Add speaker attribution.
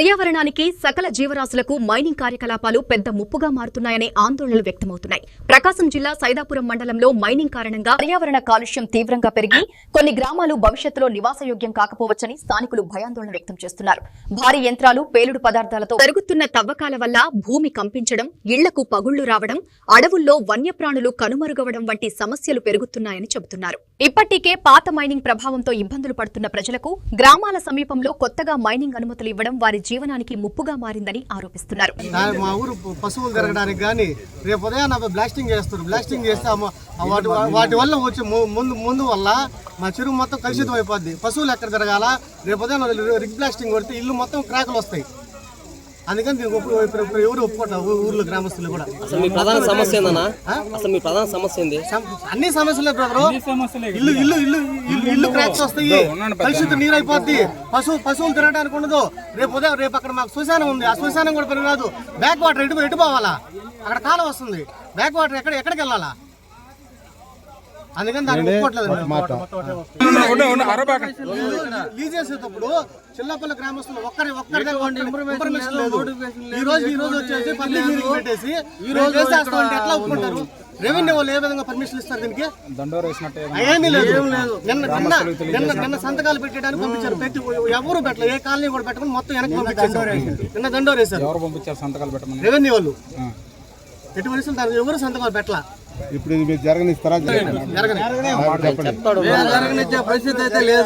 Speaker 1: పర్యావరణానికి సకల జీవరాశులకు మైనింగ్ కార్యకలాపాలు పెద్ద ముప్పుగా మారుతున్నాయనే ఆందోళనలు వ్యక్తమవుతున్నాయి. ప్రకాశం జిల్లా సైదాపురం మండలంలో మైనింగ్ కారణంగా పర్యావరణ కాలుష్యం తీవ్రంగా పెరిగి కొన్ని గ్రామాలు భవిష్యత్తులో నివాసయోగ్యం కాకపోవచ్చని స్థానికులు భయాందోళన వ్యక్తం చేస్తున్నారు. భారీ యంత్రాలు, పేలుడు పదార్థాలతో పెరుగుతున్న తవ్వకాల వల్ల భూమి కంపించడం, ఇళ్లకు పగుళ్లు రావడం, అడవుల్లో వన్యప్రాణులు కనుమరుగవడం వంటి సమస్యలు పెరుగుతున్నాయని చెబుతున్నారు. ఇప్పటికే పాత మైనింగ్ ప్రభావంతో ఇబ్బందులు పడుతున్న ప్రజలకు గ్రామాల సమీపంలో కొత్తగా మైనింగ్ అనుమతులు ఇవ్వడం వారి జీవనానికి ముప్పుగా మారిందని ఆరోపిస్తున్నారు.
Speaker 2: మా ఊరు పశువులు తిరగడానికి కానీ రేపు ఉదయాన్నే బ్లాస్టింగ్ చేస్తారు. బ్లాస్టింగ్ చేస్తే వాటి వల్ల వచ్చే ముందు వల్ల మా చెరువు మొత్తం కలుషితం అయిపోద్ది. పశువులు ఎక్కడ తిరగాల? రేపు ఉదయం రిగ్ బ్లాస్టింగ్ కొడితే ఇల్లు మొత్తం క్రాకులు వస్తాయి. అందుకని ఎవరు ఒప్పుకుంటారు ఊర్లో గ్రామస్తులు కూడా.
Speaker 3: అసలు మీ ప్రధాన సమస్య ఏందన్నా? అసలు మీ ప్రధాన సమస్య ఏంది?
Speaker 2: అన్ని సమస్యలే బ్రదరు. ఇల్లు ఇల్లు ఇల్లు ఇల్లు క్రాక్స్ వస్తాయి, కలుషిత నీరు అయిపోద్ది, పశువులు తిరగడానికి ఉండదు. రేపు అక్కడ మాకు శ్మశానం ఉంది, ఆ శ్మశానం కూడా పనిరాదు. బ్యాక్ వాటర్ ఎటు పోవాలా? అక్కడ కాలం వస్తుంది, బ్యాక్ వాటర్ ఎక్కడికి వెళ్ళాలా? అందుకని దాన్ని ఒప్పుకోవట్లేదు. లీజ్ చేసేటప్పుడు చిల్లపల్లి గ్రామస్తులు ఒక్కరిదే ఇన్ఫర్మేషన్ లేదు. ఈ రోజు వచ్చేసి పబ్లిక్ మీటింగ్ పెట్టేసి ఈ రోజు చేసేస్తామంటే ఎట్లా ఒప్పుకుంటారు? రెవెన్యూ వాళ్ళు ఏ విధంగా పర్మిషన్ ఇస్తారు దీనికి? ఏమీ లేదు. నిన్న సంతకాలు పెట్టడానికి పంపించారు. ఎవరు పెట్టలేదు, ఏ కాలనీ కూడా పెట్టకుండా మొత్తం వెనక్కి పంపించారు. నిన్న దండోరేశారు రెవెన్యూ వాళ్ళు. ఎటువంటి దానికి ఎవరు సంతకాలు పెట్టలా.
Speaker 4: ఇప్పుడు మీరు జరగనిస్తారా?
Speaker 2: జరగనిచ్చే పరిస్థితి అయితే లేదు.